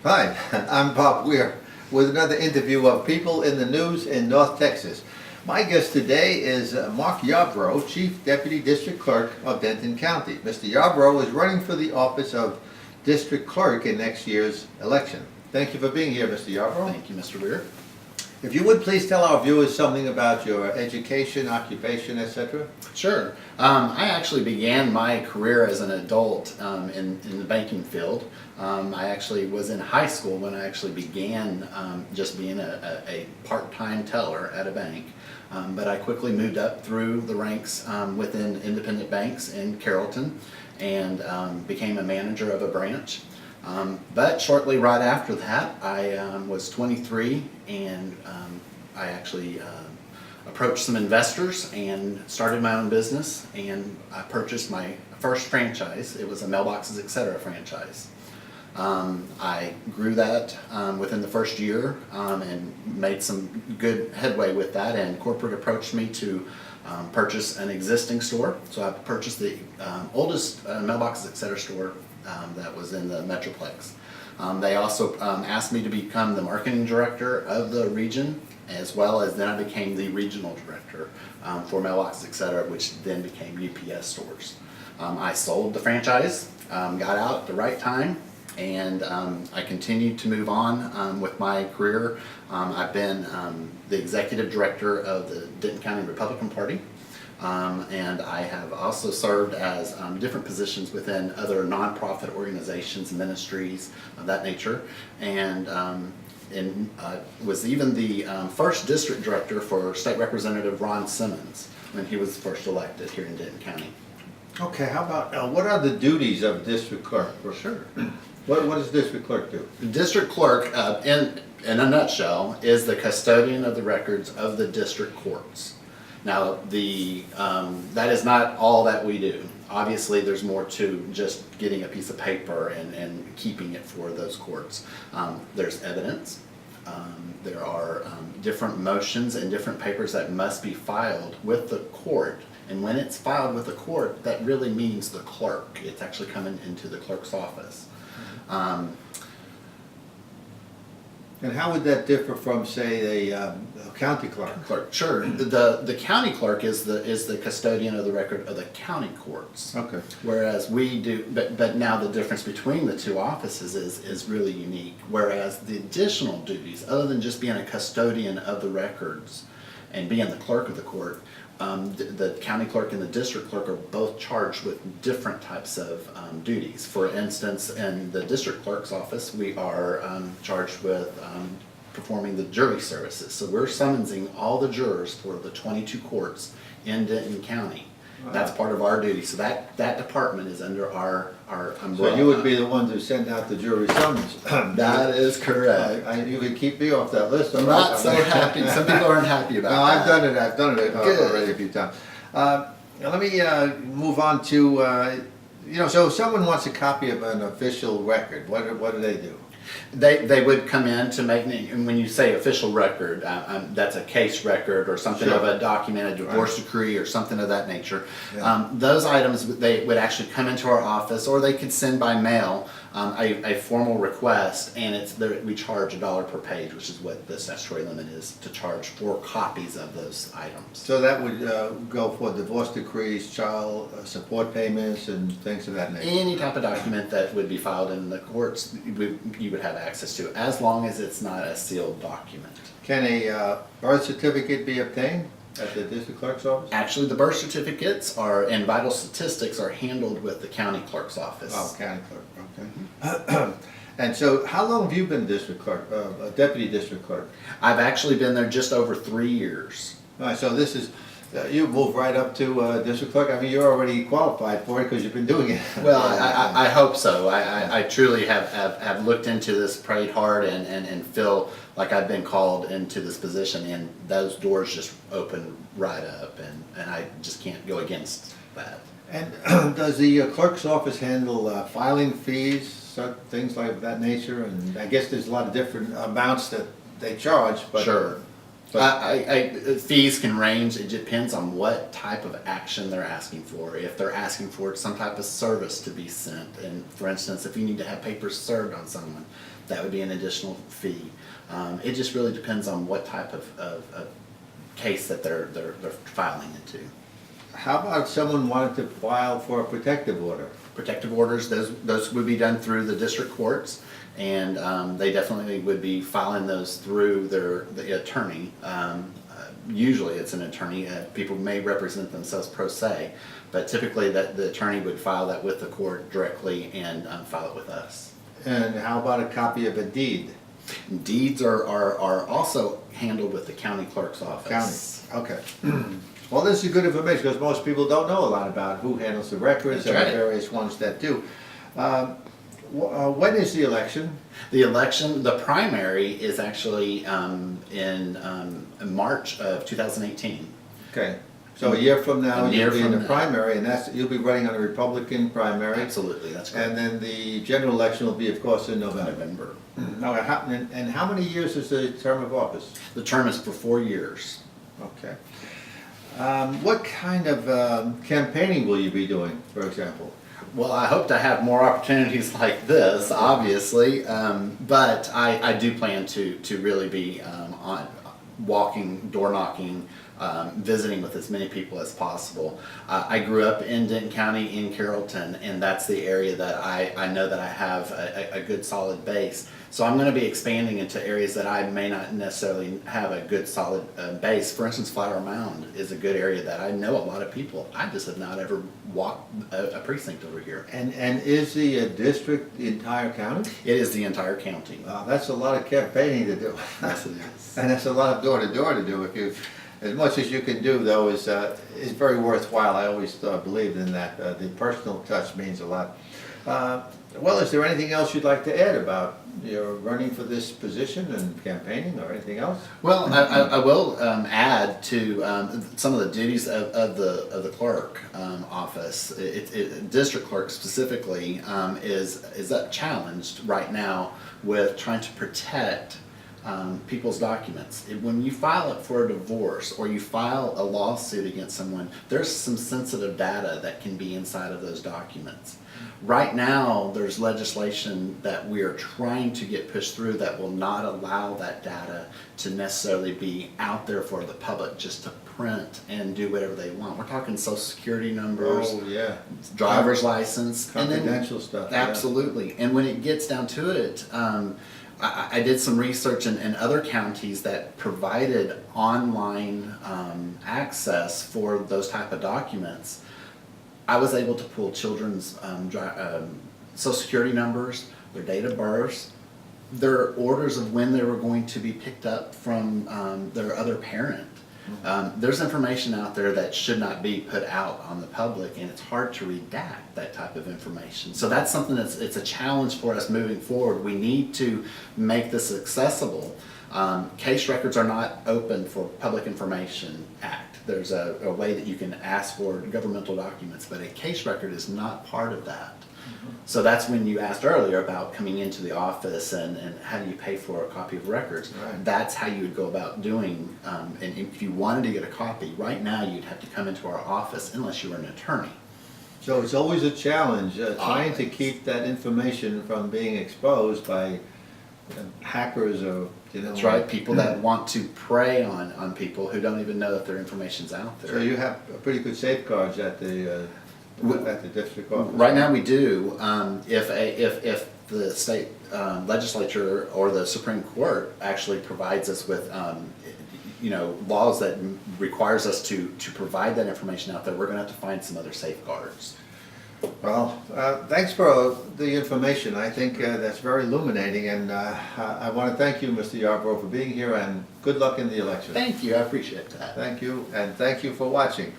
Hi, I'm Bob Weir with another interview of people in the news in North Texas. My guest today is Mark Yarbrough, Chief Deputy District Clerk of Denton County. Mr. Yarbrough is running for the office of District Clerk in next year's election. Thank you for being here, Mr. Yarbrough. Thank you, Mr. Weir. If you would please tell our viewers something about your education, occupation, etc. Sure. I actually began my career as an adult in the banking field. I actually was in high school when I actually began just being a part-time teller at a bank. But I quickly moved up through the ranks within independent banks in Carrollton and became a manager of a branch. But shortly right after that, I was 23 and I actually approached some investors and started my own business, and I purchased my first franchise. It was a Mailboxes Etc. franchise. I grew that within the first year and made some good headway with that, and corporate approached me to purchase an existing store. So I purchased the oldest Mailboxes Etc. store that was in the Metroplex. They also asked me to become the marketing director of the region, as well as then I became the regional director for Mailboxes Etc., which then became UPS stores. I sold the franchise, got out at the right time, and I continued to move on with my career. I've been the executive director of the Denton County Republican Party. And I have also served as different positions within other nonprofit organizations, ministries of that nature, and was even the first district director for State Representative Ron Simmons when he was first elected here in Denton County. Okay, how about, what are the duties of district clerk? Sure. What does district clerk do? The district clerk, in a nutshell, is the custodian of the records of the district courts. Now, that is not all that we do. Obviously, there's more to just getting a piece of paper and keeping it for those courts. There's evidence. There are different motions and different papers that must be filed with the court. And when it's filed with the court, that really means the clerk. It's actually coming into the clerk's office. And how would that differ from, say, a county clerk? Sure. The county clerk is the custodian of the record of the county courts. Okay. Whereas we do, but now the difference between the two offices is really unique. Whereas the additional duties, other than just being a custodian of the records and being the clerk of the court, the county clerk and the district clerk are both charged with different types of duties. For instance, in the district clerk's office, we are charged with performing the jury services. So we're summoning all the jurors for the 22 courts in Denton County. Wow. That's part of our duty. So that department is under our umbrella. So you would be the one to send out the jury summons? That is correct. You could keep me off that list. I'm not so happy. Some people aren't happy about that. No, I've done it already a few times. Let me move on to, so if someone wants a copy of an official record, what do they do? They would come in to make, and when you say official record, that's a case record or something Sure. of a document, a divorce decree or something of that nature. Yeah. Those items, they would actually come into our office, or they could send by mail a formal request, and we charge $1 per page, which is what the statutory limit is to charge for copies of those items. So that would go for divorce decrees, child support payments, and things of that nature? Any type of document that would be filed in the courts, you would have access to, as long as it's not a sealed document. Can a birth certificate be obtained at the district clerk's office? Actually, the birth certificates and vital statistics are handled with the county clerk's office. Oh, county clerk, okay. And so how long have you been district clerk, deputy district clerk? I've actually been there just over 3 years. All right, so this is, you moved right up to district clerk. I mean, you're already qualified for it because you've been doing it. Well, I hope so. I truly have looked into this, prayed hard, and feel like I've been called into this position, and those doors just open right up, and I just can't go against that. And does the clerk's office handle filing fees, things like that nature? And I guess there's a lot of different amounts that they charge, but... Sure. Fees can range. It depends on what type of action they're asking for. If they're asking for some type of service to be sent, and for instance, if you need to have papers served on someone, that would be an additional fee. It just really depends on what type of case that they're filing into. How about if someone wanted to file for a protective order? Protective orders, those would be done through the district courts, and they definitely would be filing those through the attorney. Usually it's an attorney. People may represent themselves pro se, but typically the attorney would file that with the court directly and file it with us. And how about a copy of a deed? Deeds are also handled with the county clerk's office. County, okay. Well, this is good information because most people don't know a lot about who handles the records and the various ones that do. When is the election? The primary is actually in March of 2018. Okay, so a year from now you'll be in the now. primary, and you'll be running on a Republican primary. Absolutely, that's correct. And then the general election will be, of course, in November. Now, and how many years is the term of office? The term is for 4 years. Okay. What kind of campaigning will you be doing, for example? Well, I hope to have more opportunities like this, obviously, but I do plan to really be on walking, door knocking, visiting with as many people as possible. I grew up in Denton County in Carrollton, and that's the area that I know that I have a good solid base. So I'm going to be expanding into areas that I may not necessarily have a good solid base. For instance, Flower Mound is a good area that I know a lot of people. I just have not ever walked a precinct over here. And is the district the entire county? It is the entire county. That's a lot of campaigning to do. Yes, it is. And that's a lot of door-to-door to do. If you, as much as you can do, though, is very worthwhile. I always believed in that. The personal touch means a lot. Well, is there anything else you'd like to add about your running for this position and campaigning, or anything else? Well, I will add to some of the duties of the clerk office. District clerk specifically is challenged right now with trying to protect people's documents. When you file it for a divorce or you file a lawsuit against someone, there's some sensitive data that can be inside of those documents. Right now, there's legislation that we are trying to get pushed through that will not allow that data to necessarily be out there for the public just to print and do whatever they want. We're talking social security numbers, Oh, yeah. driver's license, Confidential stuff. absolutely. And when it gets down to it, I did some research in other counties that provided online access for those type of documents. I was able to pull children's social security numbers, their date of births, their orders of when they were going to be picked up from their other parent. There's information out there that should not be put out on the public, and it's hard to redact that type of information. So that's something it's a challenge for us moving forward. We need to make this accessible. Case records are not open for Public Information Act. There's a way that you can ask for governmental documents, but a case record is not part of that. So that's when you asked earlier about coming into the office and how do you pay for a copy of records. Right. That's how you would go about doing, and if you wanted to get a copy, right now you'd have to come into our office unless you were an attorney. So it's always a challenge trying to keep that information from being exposed by hackers or, That's right, people that want to prey on people who don't even know that their information's out there. So you have pretty good safeguards at the district office. Right now we do. If the state legislature or the Supreme Court actually provides us with laws that requires us to provide that information out there, we're going to have to find some other safeguards. Well, thanks for the information. I think that's very illuminating, and I want to thank you, Mr. Yarbrough, for being here, and good luck in the election. Thank you, I appreciate that. Thank you, and thank you for watching.